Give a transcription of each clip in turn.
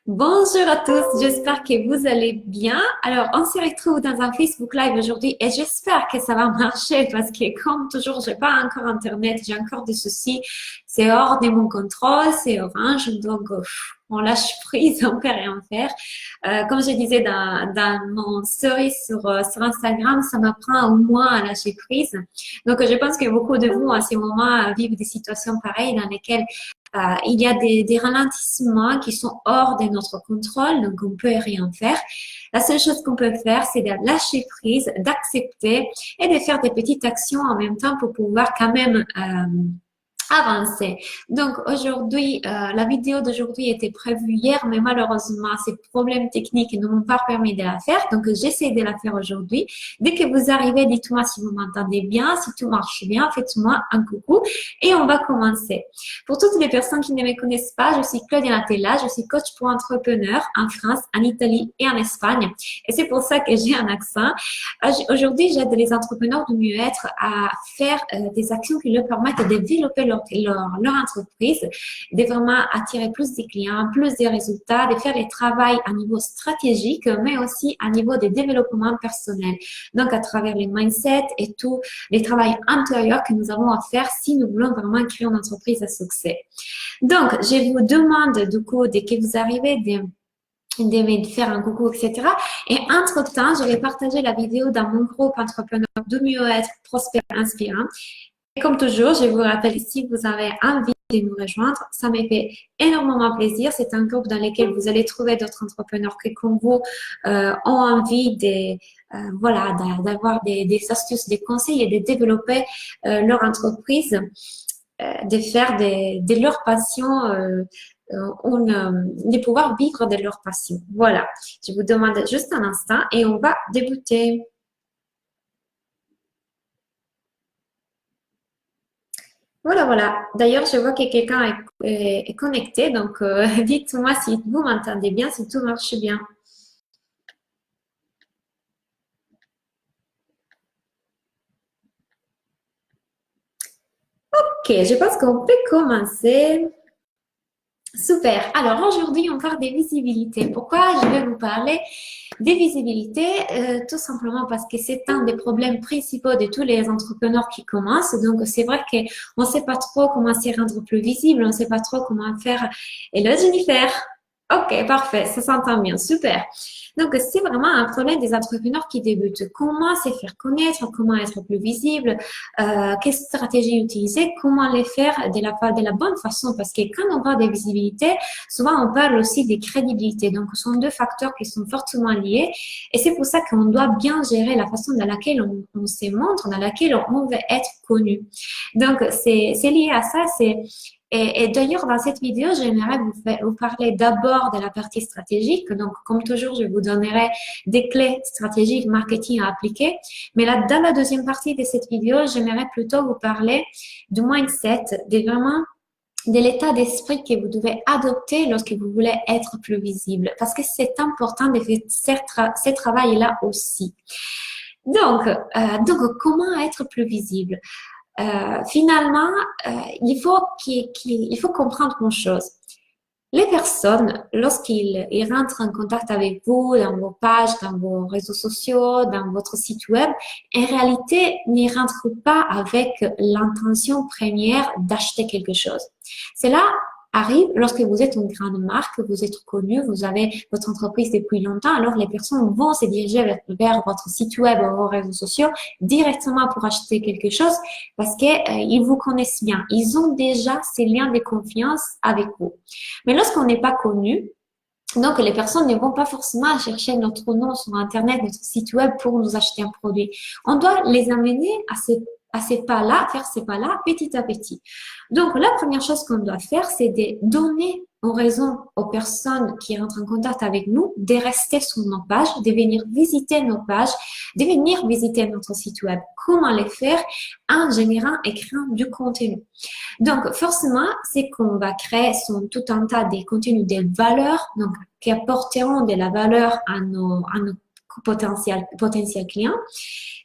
Bonjour à tous, j'espère que vous allez bien. Alors, on se retrouve dans un Facebook Live aujourd'hui et j'espère que ça va marcher parce que comme toujours, j'ai pas encore Internet, j'ai encore des soucis. C'est hors de mon contrôle, c'est orange, donc on lâche prise, on peut rien faire. Comme je disais dans mon story sur Instagram, ça m'apprend au moins à lâcher prise. Donc, je pense que beaucoup de vous, en ce moment, vivent des situations pareilles dans lesquelles il y a des ralentissements qui sont hors de notre contrôle, donc on peut rien faire. La seule chose qu'on peut faire, c'est de lâcher prise, d'accepter et de faire des petites actions en même temps pour pouvoir quand même avancer. Donc aujourd'hui, la vidéo d'aujourd'hui était prévue hier, mais malheureusement, ces problèmes techniques ne m'ont pas permis de la faire. Donc j'essaie de la faire aujourd'hui. Dès que vous arrivez, dites-moi si vous m'entendez bien, si tout marche bien, faites-moi un coucou et on va commencer. Pour toutes les personnes qui ne me connaissent pas, je suis Claudia Natella, je suis coach pour entrepreneurs en France, en Italie et en Espagne. Et c'est pour ça que j'ai un accent. Aujourd'hui, j'aide les entrepreneurs du mieux-être à faire des actions qui leur permettent de développer leur entreprise, de vraiment attirer plus de clients, plus de résultats, de faire les travail à niveau stratégique, mais aussi à niveau de développement personnel. Donc, à travers les mindsets et tout les travail intérieurs que nous avons à faire si nous voulons vraiment créer une entreprise à succès. Donc, je vous demande du coup, dès que vous arrivez, de faire un coucou, etc. Et entre-temps, je vais partager la vidéo dans mon groupe Entrepreneur de mieux-être, prospère, inspirant. Et comme toujours, je vous rappelle, si vous avez envie de nous rejoindre, ça me fait énormément plaisir. C'est un groupe dans lequel vous allez trouver d'autres entrepreneurs qui, comme vous, ont envie de, voilà, d'avoir des astuces, des conseils et de développer leur entreprise, de faire de leur passion de pouvoir vivre de leur passion. Voilà, je vous demande juste un instant et on va débuter. Voilà, voilà. D'ailleurs, je vois que quelqu'un est connecté, donc dites-moi si vous m'entendez bien, si tout marche bien. Ok, je pense qu'on peut commencer. Super. Alors aujourd'hui, on parle des visibilités. Pourquoi je vais vous parler des visibilités? Tout simplement parce que c'est un des problèmes principaux de tous les entrepreneurs qui commencent. Donc c'est vrai qu'on ne sait pas trop comment se rendre plus visible, on ne sait pas trop comment faire. Hello Jennifer. Ok, parfait, ça s'entend bien, super. Donc, c'est vraiment un problème des entrepreneurs qui débutent. Comment se faire connaître, comment être plus visible, quelle stratégie utiliser, comment les faire de la bonne façon. Parce que quand on parle de visibilité, souvent on parle aussi de crédibilité. Donc, ce sont deux facteurs qui sont fortement liés. Et c'est pour ça qu'on doit bien gérer la façon dans laquelle on se montre, dans laquelle on veut être connu. Donc, c'est lié à ça. Et d'ailleurs, dans cette vidéo, j'aimerais vous parler d'abord de la partie stratégique. Donc, comme toujours, je vous donnerai des clés stratégiques marketing à appliquer. Mais là, dans la deuxième partie de cette vidéo, j'aimerais plutôt vous parler du mindset, de l'état d'esprit que vous devez adopter lorsque vous voulez être plus visible. Parce que c'est important de faire ce travail-là aussi. Donc, comment être plus visible? Finalement, il faut comprendre une chose. Les personnes, lorsqu'ils rentrent en contact avec vous, dans vos pages, dans vos réseaux sociaux, dans votre site web, en réalité, n'y rentrent pas avec l'intention première d'acheter quelque chose. Cela arrive lorsque vous êtes une grande marque, vous êtes connu, vous avez votre entreprise depuis longtemps, alors les personnes vont se diriger vers votre site web ou vos réseaux sociaux directement pour acheter quelque chose parce qu'ils vous connaissent bien. Ils ont déjà ces liens de confiance avec vous. Mais lorsqu'on n'est pas connu, donc les personnes ne vont pas forcément chercher notre nom sur Internet, notre site web pour nous acheter un produit. On doit les amener à ces pas-là, faire ces pas-là petit à petit. Donc la première chose qu'on doit faire, c'est de donner en raison aux personnes qui rentrent en contact avec nous de rester sur nos pages, de venir visiter nos pages, de venir visiter notre site web. Comment les faire? En générant et créant du contenu. Donc, forcément, c'est qu'on va créer tout un tas de contenus, des valeurs, donc, qui apporteront de la valeur à nos potentiels clients,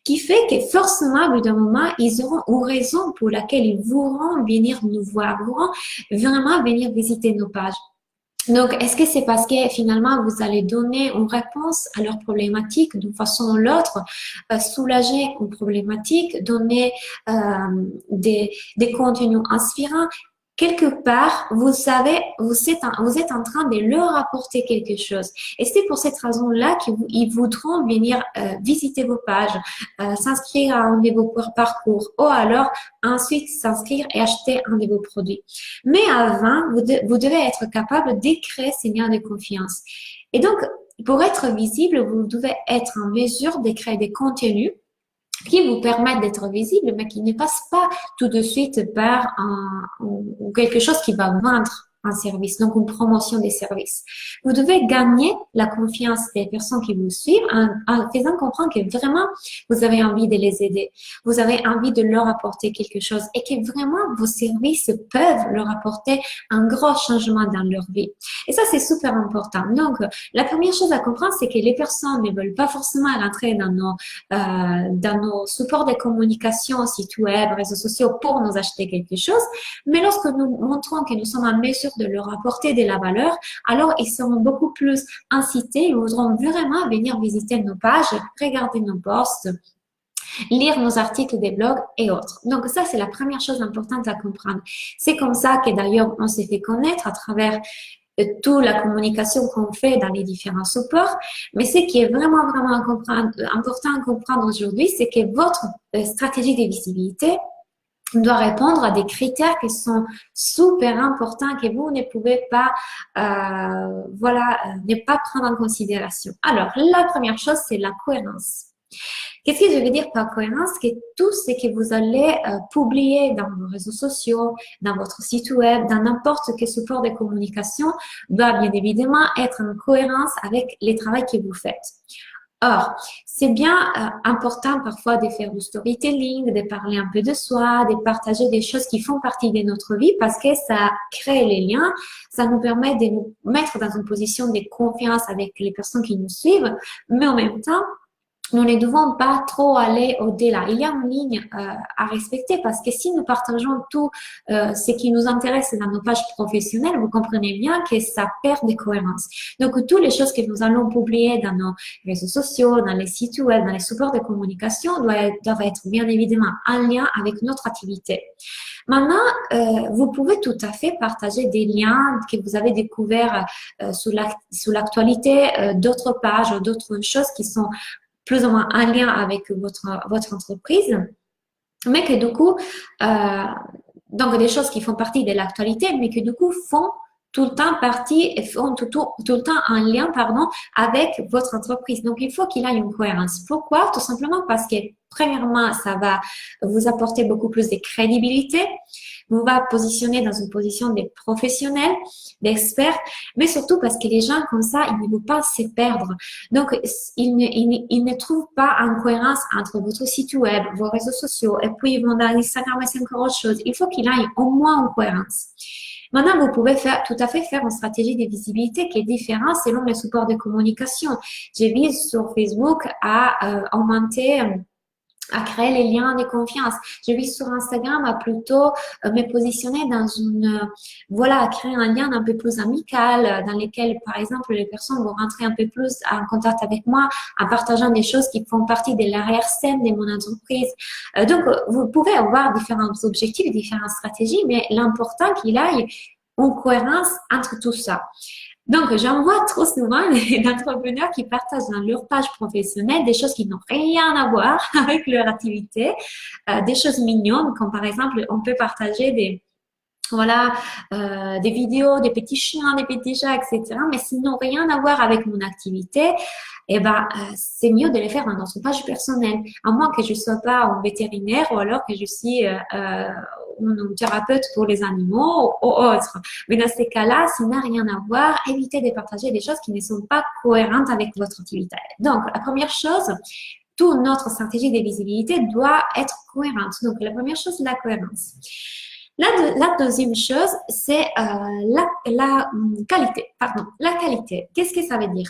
qui fait que forcément, au bout d'un moment, ils auront une raison pour laquelle ils voudront venir nous voir, voudront vraiment venir visiter nos pages. Donc, est-ce que c'est parce que finalement, vous allez donner une réponse à leurs problématiques d'une façon ou l'autre, soulager une problématique, donner euh, des contenus inspirants? Quelque part, vous savez, vous êtes en train de leur apporter quelque chose. Et c'est pour cette raison-là qu'ils voudront venir visiter vos pages, s'inscrire à un de vos parcours, ou alors ensuite s'inscrire et acheter un de vos produits. Mais avant, vous devez être capable de créer ces liens de confiance. Et donc, pour être visible, vous devez être en mesure de créer des contenus qui vous permettent d'être visible, mais qui ne passent pas tout de suite par ou quelque chose qui va vendre un service, donc une promotion des services. Vous devez gagner la confiance des personnes qui vous suivent en faisant comprendre que vraiment vous avez envie de les aider, vous avez envie de leur apporter quelque chose et que vraiment vos services peuvent leur apporter un gros changement dans leur vie. Et ça, c'est super important. Donc, la première chose à comprendre, c'est que les personnes ne veulent pas forcément rentrer dans nos supports de communication, sites web, réseaux sociaux pour nous acheter quelque chose. Mais lorsque nous montrons que nous sommes en mesure de leur apporter de la valeur, alors ils seront beaucoup plus incités, ils voudront vraiment venir visiter nos pages, regarder nos posts, lire nos articles des blogs et autres. Donc ça, c'est la première chose importante à comprendre. C'est comme ça que d'ailleurs, on s'est fait connaître à travers toute la communication qu'on fait dans les différents supports. Mais ce qui est vraiment, vraiment important à comprendre aujourd'hui, c'est que votre stratégie de visibilité doit répondre à des critères qui sont super importants que vous ne pouvez pas, ne pas prendre en considération. Alors, la première chose, c'est la cohérence. Qu'est-ce que je veux dire par cohérence? Que tout ce que vous allez publier dans vos réseaux sociaux, dans votre site web, dans n'importe quel support de communication, doit bien évidemment être en cohérence avec les travaux que vous faites. Or, c'est bien important parfois de faire du storytelling, de parler un peu de soi, de partager des choses qui font partie de notre vie parce que ça crée les liens, ça nous permet de nous mettre dans une position de confiance avec les personnes qui nous suivent, mais en même temps, nous ne devons pas trop aller au-delà. Il y a une ligne à respecter parce que si nous partageons tout ce qui nous intéresse dans nos pages professionnelles, vous comprenez bien que ça perd de cohérence. Donc, toutes les choses que nous allons publier dans nos réseaux sociaux, dans les sites web, dans les supports de communication doivent être bien évidemment en lien avec notre activité. Maintenant, vous pouvez tout à fait partager des liens que vous avez découverts sous l'actualité, d'autres pages, d'autres choses qui sont plus ou moins en lien avec votre entreprise, mais que du coup, donc des choses qui font partie de l'actualité, mais que du coup font tout le temps partie et font tout le temps en lien, avec votre entreprise. Donc, il faut qu'il y ait une cohérence. Pourquoi? Tout simplement parce que, premièrement, ça va vous apporter beaucoup plus de crédibilité, vous va positionner dans une position de professionnel, d'expert, mais surtout parce que les gens comme ça, ils ne vont pas se perdre. Donc, ils ne trouvent pas en cohérence entre votre site web, vos réseaux sociaux, et puis ils vont dans Instagram et c'est encore autre chose. Il faut qu'il y ait au moins une cohérence. Maintenant, vous pouvez tout à fait faire une stratégie de visibilité qui est différente selon les supports de communication. J'ai vu sur Facebook à augmenter à créer les liens de confiance. J'ai vu sur Instagram à plutôt me positionner dans à créer un lien un peu plus amical dans lequel, par exemple, les personnes vont rentrer un peu plus en contact avec moi en partageant des choses qui font partie de l'arrière-scène de mon entreprise. Donc, vous pouvez avoir différents objectifs, différentes stratégies, mais l'important qu'il y ait une cohérence entre tout ça. Donc, j'en vois trop souvent des entrepreneurs qui partagent dans leur page professionnelle des choses qui n'ont rien à voir avec leur activité, des choses mignonnes, comme par exemple, on peut partager des vidéos, des petits chiens, des petits chats, etc. Mais s'ils n'ont rien à voir avec mon activité, c'est mieux de les faire dans notre page personnelle. À moins que je sois pas un vétérinaire ou alors que je suis un thérapeute pour les animaux ou autre. Mais dans ces cas-là, s'il n'a rien à voir, évitez de partager des choses qui ne sont pas cohérentes avec votre activité. Donc, la première chose, toute notre stratégie de visibilité doit être cohérente. Donc, la première chose, c'est la cohérence. La deuxième chose, c'est la qualité. Pardon, la qualité. Qu'est-ce que ça veut dire?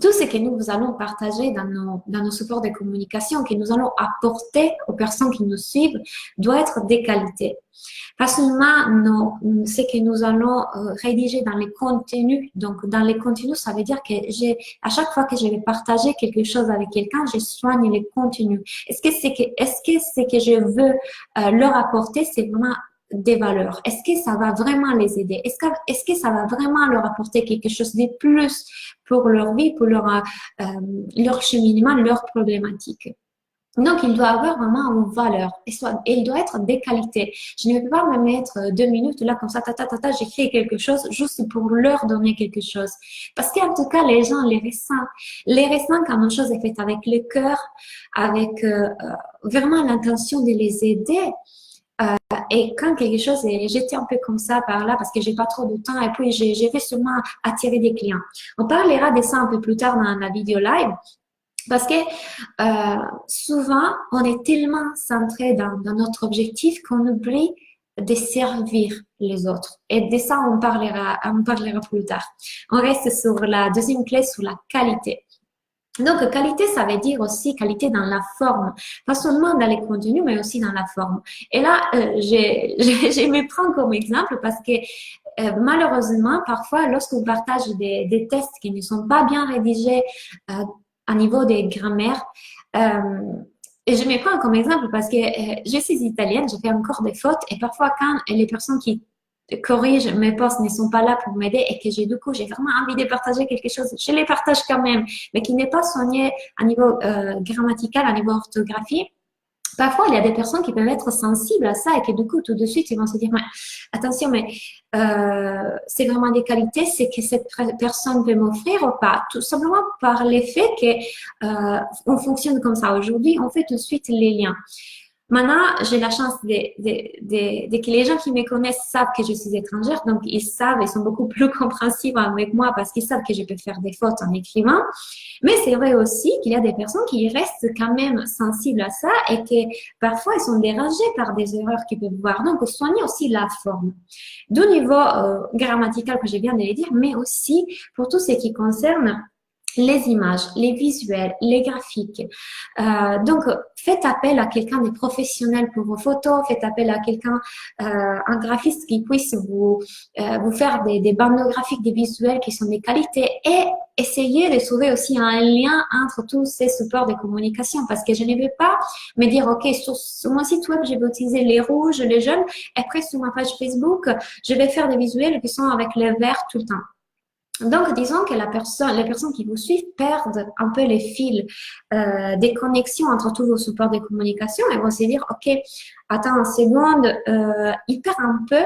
tout ce que nous allons partager dans nos supports de communication, que nous allons apporter aux personnes qui nous suivent, doit être de qualité. Pas seulement ce que nous allons rédiger dans les contenus. Donc, dans les contenus, ça veut dire que à chaque fois que je vais partager quelque chose avec quelqu'un, je soigne les contenus. Est-ce que ce que je veux leur apporter, c'est vraiment des valeurs? Est-ce que ça va vraiment les aider? Est-ce que ça va vraiment leur apporter quelque chose de plus pour leur vie, pour leur cheminement, leur problématique? Donc, il doit avoir vraiment une valeur et il doit être de qualité. Je ne peux pas me mettre 2 minutes là comme ça, j'écris quelque chose juste pour leur donner quelque chose. Parce qu'en tout cas, les gens les ressentent. Les ressentent quand une chose est faite avec le cœur, avec vraiment l'intention de les aider. Et quand quelque chose est jeté un peu comme ça par là, parce que j'ai pas trop de temps, et puis je vais sûrement attirer des clients. On parlera de ça un peu plus tard dans la vidéo live, parce que souvent, on est tellement centré dans notre objectif qu'on oublie de servir les autres. Et de ça, on parlera plus tard. On reste sur la deuxième clé, sur la qualité. Donc, qualité, ça veut dire aussi qualité dans la forme, pas seulement dans les contenus, mais aussi dans la forme. Et là, je me prends comme exemple parce que malheureusement, parfois, lorsqu'on partage des tests qui ne sont pas bien rédigés à niveau des grammaires, et je me prends comme exemple parce que je suis italienne, je fais encore des fautes et parfois quand les personnes qui corrigent mes posts ne sont pas là pour m'aider et que du coup j'ai vraiment envie de partager quelque chose, je les partage quand même, mais qui n'est pas soigné à niveau grammatical, à niveau orthographie. Parfois, il y a des personnes qui peuvent être sensibles à ça et que du coup, tout de suite, ils vont se dire, mais, attention, mais c'est vraiment des qualités, c'est que cette personne peut m'offrir ou pas. Tout simplement par l'effet que on fonctionne comme ça aujourd'hui, on fait tout de suite les liens. Maintenant, j'ai la chance que les gens qui me connaissent savent que je suis étrangère, donc ils savent, ils sont beaucoup plus compréhensifs avec moi parce qu'ils savent que je peux faire des fautes en écrivant. Mais c'est vrai aussi qu'il y a des personnes qui restent quand même sensibles à ça et que parfois ils sont dérangés par des erreurs qu'ils peuvent voir. Donc, soigner aussi la forme. Du niveau grammatical que je viens de le dire, mais aussi pour tout ce qui concerne les images, les visuels, les graphiques. Donc, faites appel à quelqu'un de professionnel pour vos photos, faites appel à quelqu'un, un graphiste qui puisse vous faire des bandes graphiques, des visuels qui sont de qualité et essayez de trouver aussi un lien entre tous ces supports de communication parce que je ne vais pas me dire, OK, sur mon site web, je vais utiliser les rouges, les jaunes, et après sur ma page Facebook, je vais faire des visuels qui sont avec les verts tout le temps. Donc, disons que les personnes qui vous suivent perdent un peu les fils des connexions entre tous vos supports de communication et vont se dire, OK, attends une seconde, il perd un peu,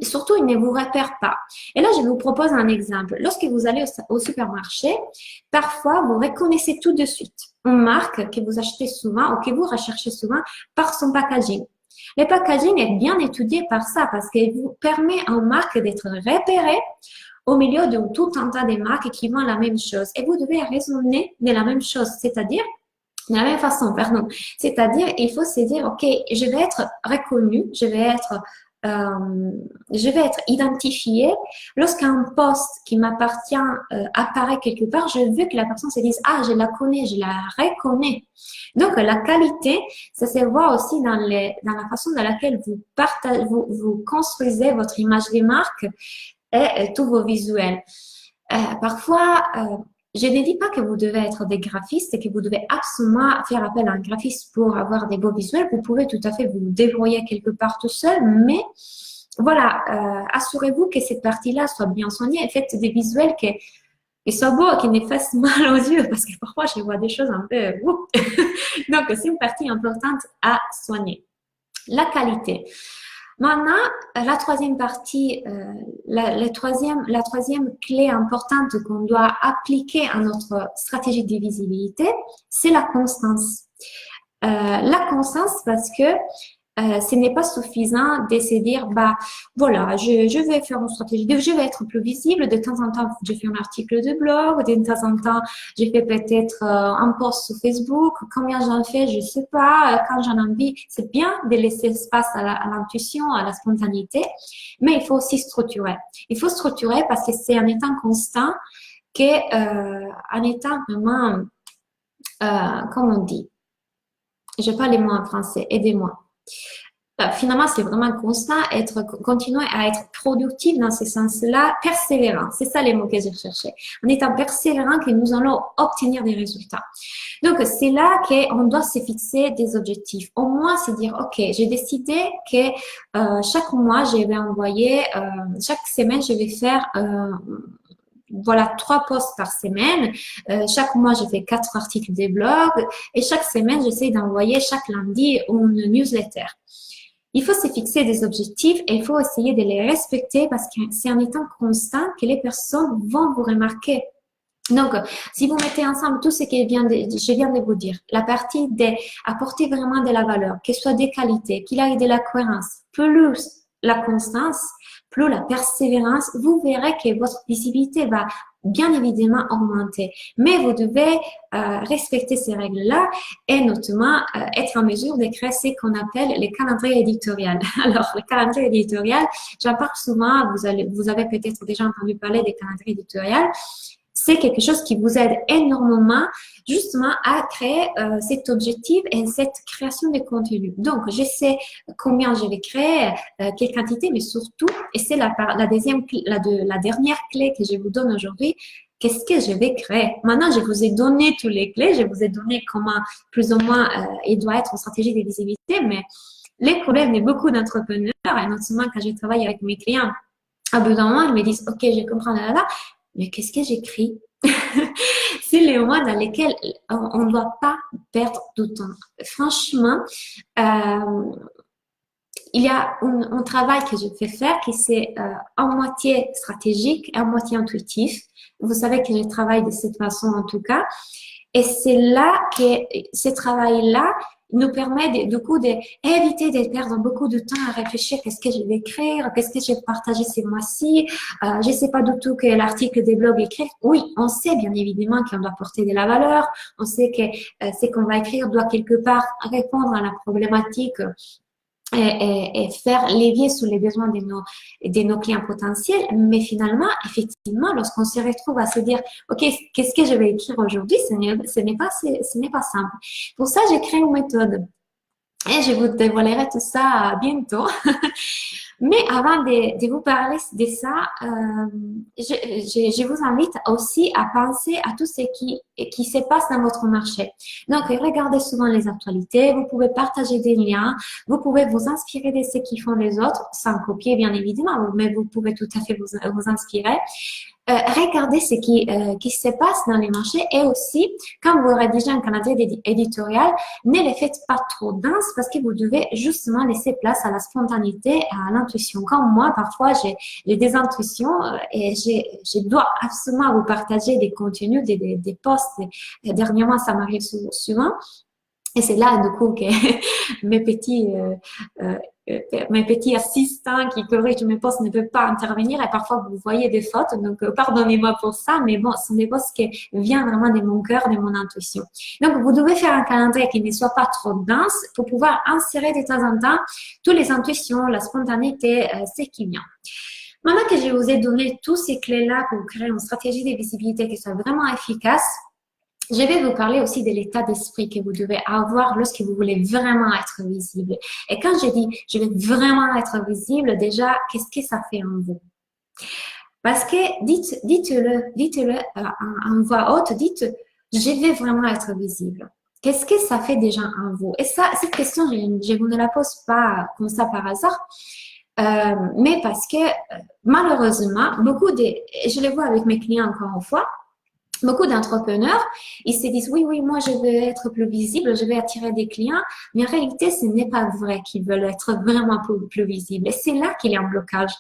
surtout il ne vous repère pas. Et là, je vous propose un exemple. Lorsque vous allez au supermarché, parfois, vous reconnaissez tout de suite une marque que vous achetez souvent ou que vous recherchez souvent par son packaging. Le packaging est bien étudié par ça parce qu'il vous permet à une marque d'être repérée au milieu de tout un tas de marques qui vendent la même chose. Et vous devez raisonner de la même chose, c'est-à-dire, de la même façon, pardon. C'est-à-dire, il faut se dire, OK, je vais être reconnue, je vais être identifiée. Lorsqu'un poste qui m'appartient apparaît quelque part, je veux que la personne se dise, ah, je la connais, je la reconnais. Donc, la qualité, ça se voit aussi dans la façon dans laquelle vous construisez votre image de marque et tous vos visuels. Parfois, je ne dis pas que vous devez être des graphistes et que vous devez absolument faire appel à un graphiste pour avoir des beaux visuels. Vous pouvez tout à fait vous débrouiller quelque part tout seul, mais voilà, assurez-vous que cette partie-là soit bien soignée et faites des visuels qui soient beaux et qui ne fassent mal aux yeux parce que parfois, je vois des choses un peu... Donc, c'est une partie importante à soigner. La qualité. Maintenant, la troisième partie, la troisième clé importante qu'on doit appliquer à notre stratégie de visibilité, c'est la constance. La constance parce que ce n'est pas suffisant de se dire, bah voilà, je vais faire une stratégie, je vais être plus visible. De temps en temps, je fais un article de blog, de temps en temps, je fais peut-être un post sur Facebook. Combien j'en fais, je sais pas. Quand j'en ai envie, c'est bien de laisser espace à l'intuition, à la spontanéité, mais il faut aussi structurer. Il faut structurer parce que c'est en étant constant en étant vraiment, comme on dit, je parle les mots en français, aidez-moi. Finalement, c'est vraiment constant, continuer à être productif dans ce sens-là, persévérant. C'est ça les mots que j'ai cherchés. En étant persévérant, que nous allons obtenir des résultats. Donc, c'est là qu'on doit se fixer des objectifs. Au moins, c'est dire, OK, j'ai décidé que chaque mois, je vais envoyer, chaque semaine, je vais faire voilà, 3 posts par semaine. Chaque mois, je fais 4 articles de blog et chaque semaine, j'essaie d'envoyer chaque lundi une newsletter. Il faut se fixer des objectifs et il faut essayer de les respecter parce que c'est en étant constant que les personnes vont vous remarquer. Donc, si vous mettez ensemble tout ce que je viens de vous dire, la partie d'apporter vraiment de la valeur, qu'il soit des qualités, qu'il ait de la cohérence, plus la constance, plus la persévérance, vous verrez que votre visibilité va bien évidemment augmenter. Mais vous devez respecter ces règles-là et notamment être en mesure de créer ce qu'on appelle les calendriers éditoriaux. Alors, le calendrier éditorial, j'en parle souvent, vous avez peut-être déjà entendu parler des calendriers éditoriaux. C'est quelque chose qui vous aide énormément justement à créer cet objectif et cette création de contenu. Donc, je sais combien je vais créer, quelle quantité, mais surtout, et c'est la dernière clé que je vous donne aujourd'hui, qu'est-ce que je vais créer? Maintenant, je vous ai donné toutes les clés, je vous ai donné comment plus ou moins il doit être en stratégie de visibilité, mais les problèmes de beaucoup d'entrepreneurs, et notamment quand je travaille avec mes clients, à bout d'un moment, ils me disent, OK, je comprends là, mais qu'est-ce que j'écris? C'est les moments dans lesquels on ne doit pas perdre de temps. Franchement, il y a un travail que je fais faire qui c'est en moitié stratégique et en moitié intuitif. Vous savez que je travaille de cette façon en tout cas. Et c'est là que ce travail-là nous permet du coup d'éviter de perdre beaucoup de temps à réfléchir qu'est-ce que je vais écrire, qu'est-ce que je vais partager ce mois-ci. Je sais pas du tout que l'article des blogs écrire. Oui, on sait bien évidemment qu'on doit porter de la valeur. On sait que ce qu'on va écrire doit quelque part répondre à la problématique et faire levier sur les besoins de nos clients potentiels. Mais finalement, effectivement, lorsqu'on se retrouve à se dire, OK, qu'est-ce que je vais écrire aujourd'hui, ce n'est pas simple. Pour ça, j'ai créé une méthode. Et je vous dévoilerai tout ça bientôt. Mais avant de vous parler de ça, je vous invite aussi à penser à tout ce qui se passe dans votre marché. Donc, regardez souvent les actualités, vous pouvez partager des liens, vous pouvez vous inspirer de ce qu'ils font les autres, sans copier bien évidemment, mais vous pouvez tout à fait vous inspirer. Regardez ce qui se passe dans les marchés et aussi, quand vous rédigez un calendrier éditorial, ne les faites pas trop dense parce que vous devez justement laisser place à la spontanéité, à l'intuition. Comme moi, parfois, j'ai des intuitions et je dois absolument vous partager des contenus, des posts. Et dernièrement, ça m'arrive souvent. Et c'est là, du coup, que mes petits assistants qui corrigent mes posts ne peuvent pas intervenir et parfois vous voyez des fautes. Donc, pardonnez-moi pour ça, mais bon, ce sont des posts qui viennent vraiment de mon cœur, de mon intuition. Donc, vous devez faire un calendrier qui ne soit pas trop dense pour pouvoir insérer de temps en temps toutes les intuitions, la spontanéité, ce qui vient. Maintenant que je vous ai donné tous ces clés-là pour créer une stratégie de visibilité qui soit vraiment efficace, je vais vous parler aussi de l'état d'esprit que vous devez avoir lorsque vous voulez vraiment être visible. Et quand je dis je vais vraiment être visible, déjà, qu'est-ce que ça fait en vous? Parce que dites-le en voix haute, dites je vais vraiment être visible. Qu'est-ce que ça fait déjà en vous? Et ça, cette question, je vous ne la pose pas comme ça par hasard. Mais parce que malheureusement, je le vois avec mes clients encore une fois, beaucoup d'entrepreneurs, ils se disent oui, moi je veux être plus visible, je vais attirer des clients, mais en réalité, ce n'est pas vrai qu'ils veulent être vraiment plus visibles. Et c'est là qu'il y a un blocage.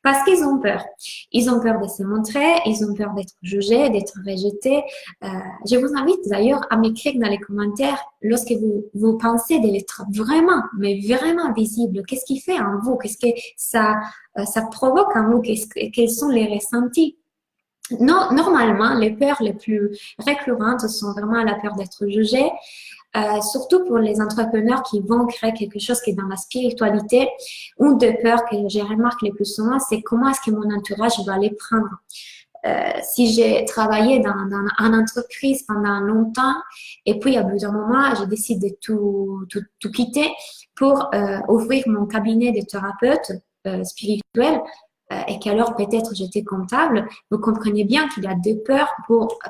Parce qu'ils ont peur. Ils ont peur de se montrer, ils ont peur d'être jugés, d'être rejetés. Je vous invite d'ailleurs à m'écrire dans les commentaires lorsque vous pensez d'être vraiment, mais vraiment visible. Qu'est-ce qui fait en vous? Qu'est-ce que ça provoque en vous? Quels sont les ressentis? Non, normalement, les peurs les plus récurrentes sont vraiment la peur d'être jugé, surtout pour les entrepreneurs qui vont créer quelque chose qui est dans la spiritualité. Une des peurs que je remarque les plus souvent, c'est comment est-ce que mon entourage va les prendre. si j'ai travaillé dans une entreprise pendant longtemps et puis à bout d'un moment, je décide de tout quitter pour ouvrir mon cabinet de thérapeute spirituel et qu'alors peut-être j'étais comptable, vous comprenez bien qu'il y a deux peurs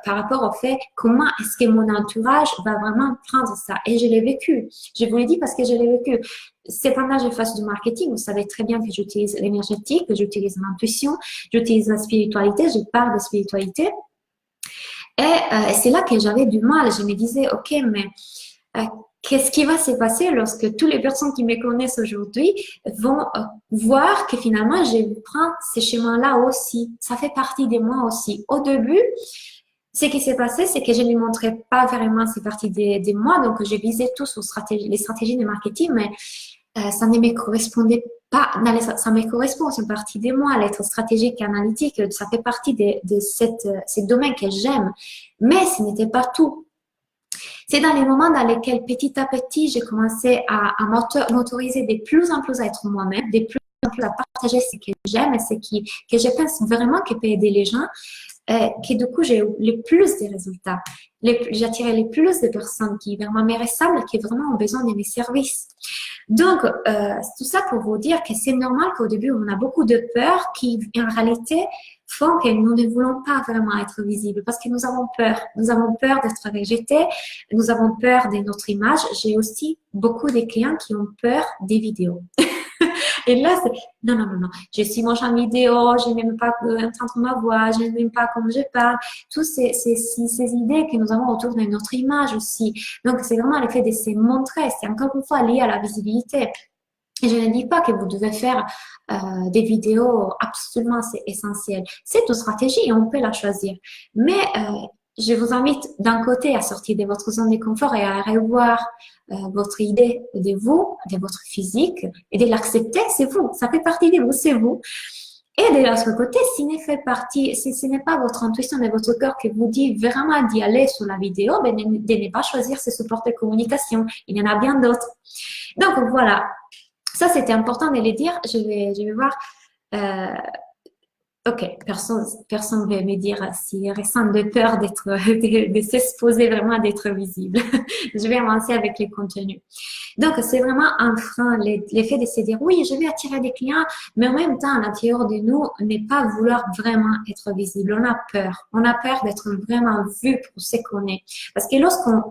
par rapport au fait comment est-ce que mon entourage va vraiment prendre ça. Et je l'ai vécu. Je vous l'ai dit parce que je l'ai vécu. Cependant, je fais du marketing. Vous savez très bien que j'utilise l'énergétique, que j'utilise l'intuition, j'utilise la spiritualité, je parle de spiritualité. Et c'est là que j'avais du mal. Je me disais, OK, mais qu'est-ce qui va se passer lorsque toutes les personnes qui me connaissent aujourd'hui vont voir que finalement, je prends ce chemin-là aussi. Ça fait partie de moi aussi. Au début, ce qui s'est passé, c'est que je ne montrais pas vraiment ces parties de moi. Donc, je visais tous les stratégies de marketing, mais ça ne me correspondait pas. Ça me correspond, c'est une partie de moi, l'être stratégique et analytique. Ça fait partie de ces domaines que j'aime. Mais ce n'était pas tout. C'est dans les moments dans lesquels, petit à petit, j'ai commencé à m'autoriser de plus en plus à être moi-même, de plus en plus à partager ce que j'aime et ce que je pense vraiment qui peut aider les gens, que du coup, j'ai eu le plus de résultats. J'attirais le plus de personnes qui vraiment me ressemblent, qui vraiment ont besoin de mes services. Donc, tout ça pour vous dire que c'est normal qu'au début, on a beaucoup de peurs qui, en réalité, font que nous ne voulons pas vraiment être visibles parce que nous avons peur. Nous avons peur d'être rejetés, nous avons peur de notre image. J'ai aussi beaucoup de clients qui ont peur des vidéos. Et là, c'est non, non, non, non. Je suis moche en vidéo, je n'aime pas entendre ma voix, je n'aime pas comment je parle. Toutes ces idées que nous avons autour de notre image aussi. Donc, c'est vraiment le fait de se montrer. C'est encore une fois lié à la visibilité. Et je ne dis pas que vous devez faire des vidéos, absolument, c'est essentiel. C'est une stratégie et on peut la choisir. Mais je vous invite d'un côté à sortir de votre zone de confort et à revoir votre idée de vous, de votre physique et de l'accepter, c'est vous. Ça fait partie de vous, c'est vous. Et de l'autre côté, si ce n'est pas votre intuition et votre cœur qui vous dit vraiment d'y aller sur la vidéo, ben, de ne pas choisir ce support de communication. Il y en a bien d'autres. Donc voilà. Ça, c'était important de le dire. Je vais voir. Ok, personne ne va me dire s'il ressent de peur de s'exposer vraiment, d'être visible. Je vais avancer avec les contenus. Donc, c'est vraiment un frein, l'effet de se dire, oui, je vais attirer des clients, mais en même temps, à l'intérieur de nous, ne pas vouloir vraiment être visible. On a peur. On a peur d'être vraiment vu pour ce qu'on est. Parce que lorsqu'on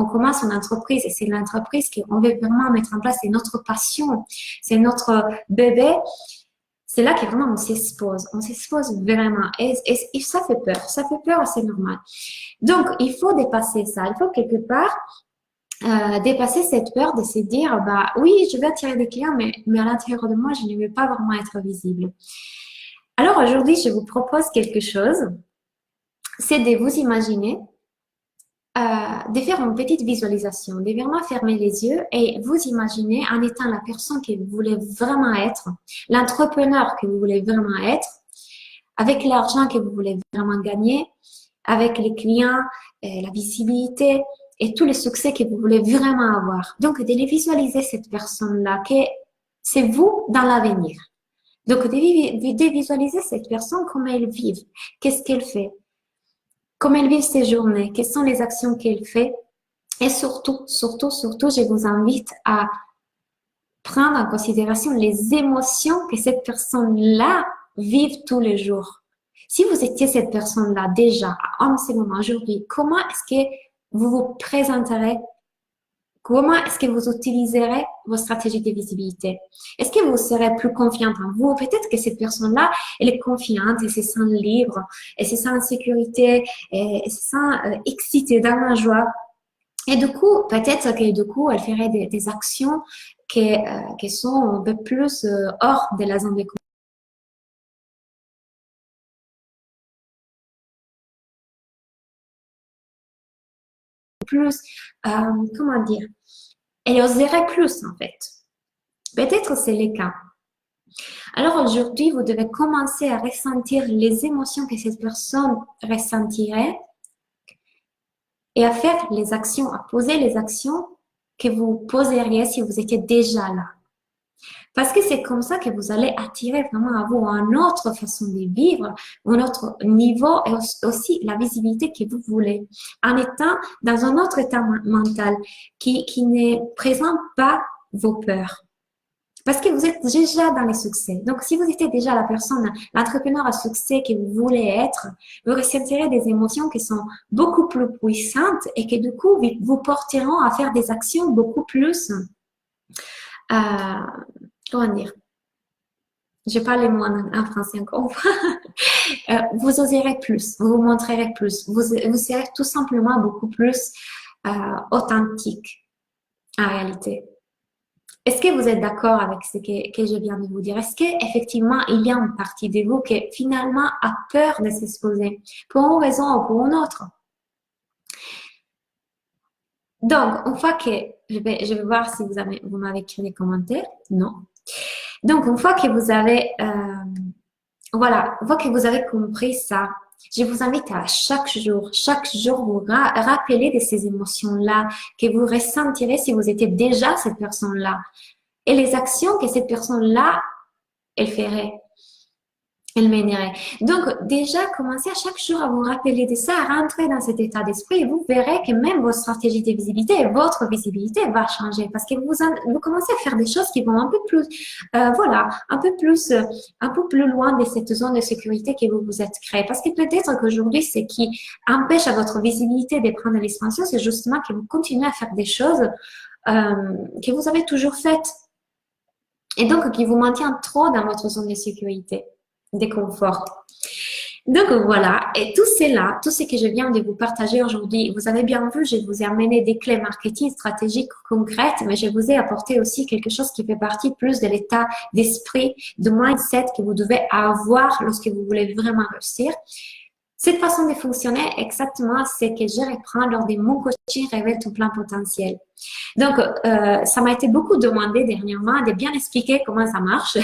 commence une entreprise, et c'est l'entreprise qu'on veut vraiment mettre en place, c'est notre passion, c'est notre bébé, c'est là que vraiment on s'expose vraiment et ça fait peur, c'est normal. Donc, il faut dépasser ça, il faut quelque part dépasser cette peur de se dire, bah oui, je vais attirer des clients, mais à l'intérieur de moi, je ne veux pas vraiment être visible. Alors aujourd'hui, je vous propose quelque chose, c'est de vous imaginer, de faire une petite visualisation, de vraiment fermer les yeux et vous imaginer en étant la personne que vous voulez vraiment être, l'entrepreneur que vous voulez vraiment être, avec l'argent que vous voulez vraiment gagner, avec les clients, la visibilité et tous les succès que vous voulez vraiment avoir. Donc, de visualiser cette personne-là, que c'est vous dans l'avenir. Donc, de visualiser cette personne, comment elle vit, qu'est-ce qu'elle fait, comment elle vit ses journées, quelles sont les actions qu'elle fait. Et surtout, je vous invite à prendre en considération les émotions que cette personne-là vit tous les jours. Si vous étiez cette personne-là déjà, en ce moment, aujourd'hui, comment est-ce que vous vous présenterez? Comment est-ce que vous utiliserez vos stratégies de visibilité? Est-ce que vous serez plus confiante en vous? Peut-être que cette personne-là, elle est confiante, elle se sent libre, elle se sent en sécurité, elle se sent excitée, dans la joie. Et du coup, peut-être que du coup, elle ferait des actions qui sont un peu plus hors de la zone de confort. Plus, comment dire, elle oserait plus en fait. Peut-être c'est le cas. Alors aujourd'hui, vous devez commencer à ressentir les émotions que cette personne ressentirait et à faire les actions, à poser les actions que vous poseriez si vous étiez déjà là. Parce que c'est comme ça que vous allez attirer vraiment à vous une autre façon de vivre, un autre niveau et aussi la visibilité que vous voulez. En étant dans un autre état mental qui ne présente pas vos peurs. Parce que vous êtes déjà dans les succès. Donc, si vous étiez déjà la personne, l'entrepreneur à succès que vous voulez être, vous ressentirez des émotions qui sont beaucoup plus puissantes et que du coup, vous porteront à faire des actions beaucoup plus, comment dire, je parle les mots en français encore. Vous oserez plus, vous vous montrerez plus, vous serez tout simplement beaucoup plus authentique en réalité. Est-ce que vous êtes d'accord avec ce que je viens de vous dire? Est-ce qu'effectivement, il y a une partie de vous qui finalement a peur de s'exposer pour une raison ou pour une autre? Donc, une fois que je vais voir si vous m'avez écrit des commentaires. Non. Donc, une fois que vous avez, voilà, une fois que vous avez compris ça, je vous invite à chaque jour vous rappeler de ces émotions-là que vous ressentirez si vous étiez déjà cette personne-là. Et les actions que cette personne-là, elle ferait, elle mènerait. Donc, déjà, commencez à chaque jour à vous rappeler de ça, à rentrer dans cet état d'esprit et vous verrez que même votre stratégie de visibilité, votre visibilité va changer parce que vous commencez à faire des choses qui vont un peu plus, voilà, un peu plus loin de cette zone de sécurité que vous vous êtes créé. Parce que peut-être qu'aujourd'hui, ce qui empêche à votre visibilité de prendre l'expansion, c'est justement que vous continuez à faire des choses que vous avez toujours faites. Et donc, qui vous maintient trop dans votre zone de sécurité, de confort. Donc voilà, et tout cela, tout ce que je viens de vous partager aujourd'hui, vous avez bien vu, je vous ai amené des clés marketing stratégiques concrètes, mais je vous ai apporté aussi quelque chose qui fait partie plus de l'état d'esprit, de mindset que vous devez avoir lorsque vous voulez vraiment réussir. Cette façon de fonctionner, exactement, c'est que je reprends lors de mon coaching Révèle ton plein potentiel. Donc, ça m'a été beaucoup demandé dernièrement de bien expliquer comment ça marche.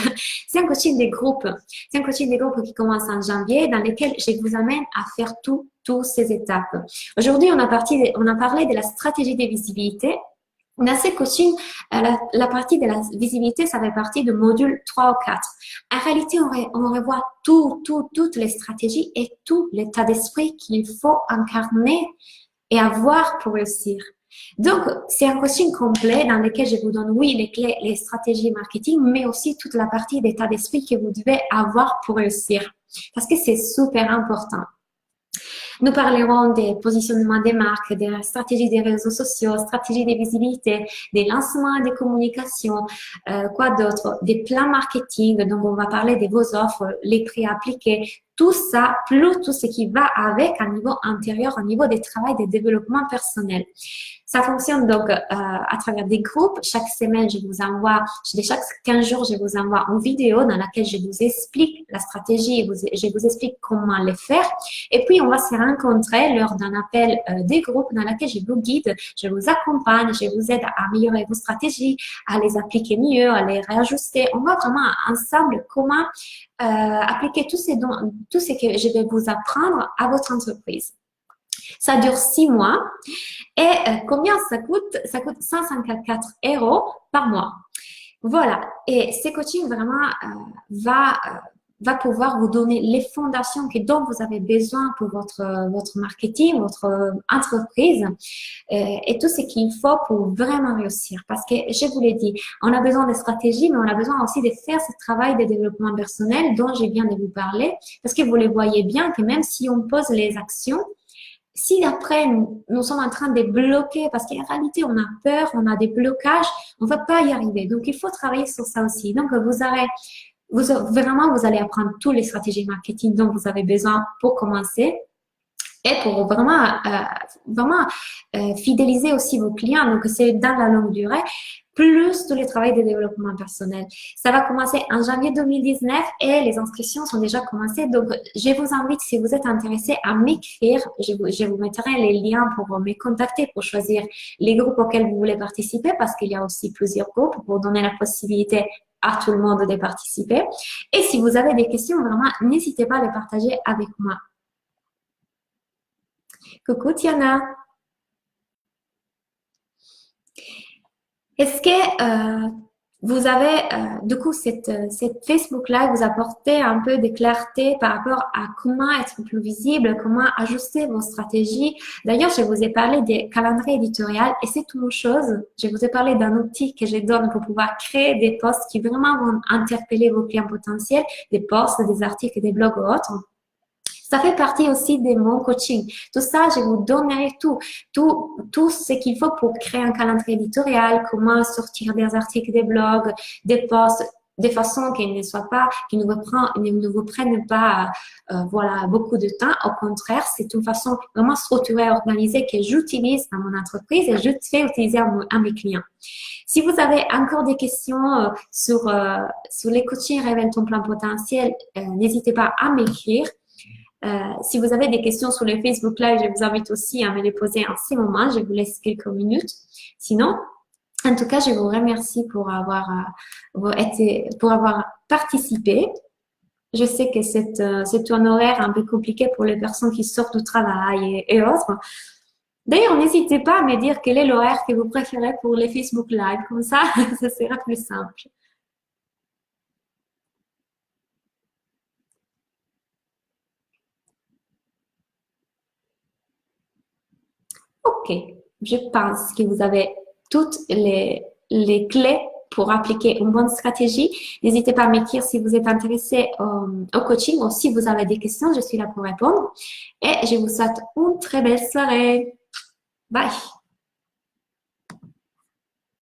C'est un coaching des groupes. C'est un coaching des groupes qui commence en janvier dans lequel je vous amène à faire toutes ces étapes. Aujourd'hui, on a parlé de la stratégie de visibilité. Dans ces coachings, la partie de la visibilité, ça fait partie de module 3 ou 4. En réalité, on revoit toutes les stratégies et tout l'état d'esprit qu'il faut incarner et avoir pour réussir. Donc, c'est un coaching complet dans lequel je vous donne, oui, les clés, les stratégies marketing, mais aussi toute la partie d'état d'esprit que vous devez avoir pour réussir. Parce que c'est super important. Nous parlerons des positionnements des marques, des stratégies des réseaux sociaux, stratégies de visibilité, des lancements des communications, quoi d'autre, des plans marketing. Donc, on va parler de vos offres, les prix appliqués, tout ça, plus tout ce qui va avec un niveau intérieur, un niveau de travail, de développement personnel. Ça fonctionne donc à travers des groupes. Chaque semaine, chaque 15 jours, je vous envoie une vidéo dans laquelle je vous explique la stratégie et je vous explique comment les faire. Et puis, on va se rencontrer lors d'un appel des groupes dans lequel je vous guide, je vous accompagne, je vous aide à améliorer vos stratégies, à les appliquer mieux, à les réajuster. On va vraiment ensemble comment appliquer tout ce que je vais vous apprendre à votre entreprise. Ça dure 6 mois. Et combien ça coûte? Ça coûte 154 € par mois. Voilà. Et ce coaching vraiment va pouvoir vous donner les fondations dont vous avez besoin pour votre marketing, votre entreprise et tout ce qu'il faut pour vraiment réussir. Parce que je vous l'ai dit, on a besoin de stratégies, mais on a besoin aussi de faire ce travail de développement personnel dont je viens de vous parler. Parce que vous le voyez bien que même si on pose les actions, si après nous sommes en train de bloquer, parce qu'en réalité on a peur, on a des blocages, on ne va pas y arriver. Donc il faut travailler sur ça aussi. Donc vous allez apprendre toutes les stratégies marketing dont vous avez besoin pour commencer et pour vraiment fidéliser aussi vos clients. Donc c'est dans la longue durée. Plus tout le travail de développement personnel. Ça va commencer en janvier 2019 et les inscriptions sont déjà commencées. Donc, je vous invite, si vous êtes intéressé, à m'écrire. Je vous mettrai les liens pour me contacter, pour choisir les groupes auxquels vous voulez participer, parce qu'il y a aussi plusieurs groupes pour donner la possibilité à tout le monde de participer. Et si vous avez des questions, vraiment, n'hésitez pas à les partager avec moi. Coucou Tiana. Est-ce que vous avez, du coup, cette Facebook Live vous apportez un peu de clarté par rapport à comment être plus visible, comment ajuster vos stratégies. D'ailleurs, je vous ai parlé des calendriers éditoriaux et c'est une chose. Je vous ai parlé d'un outil que je donne pour pouvoir créer des posts qui vraiment vont interpeller vos clients potentiels, des posts, des articles, des blogs ou autres. Ça fait partie aussi de mon coaching. Tout ça, je vous donnerai tout ce qu'il faut pour créer un calendrier éditorial, comment sortir des articles, des blogs, des posts, de façon qu'ils ne soient pas, qu'ils ne vous prennent pas, voilà, beaucoup de temps. Au contraire, c'est une façon vraiment structurée, organisée que j'utilise dans mon entreprise et je fais utiliser à mes clients. Si vous avez encore des questions sur les coachings Révèle ton plein potentiel, n'hésitez pas à m'écrire. Si vous avez des questions sur le Facebook Live, je vous invite aussi à me les poser en ce moment. Je vous laisse quelques minutes. Sinon, en tout cas, je vous remercie pour avoir participé. Je sais que c'est un horaire un peu compliqué pour les personnes qui sortent du travail et autres. D'ailleurs, n'hésitez pas à me dire quel est l'horaire que vous préférez pour les Facebook Live. Comme ça, ça sera plus simple. Ok, je pense que vous avez toutes les clés pour appliquer une bonne stratégie. N'hésitez pas à m'écrire si vous êtes intéressé au coaching ou si vous avez des questions, je suis là pour répondre. Et je vous souhaite une très belle soirée. Bye!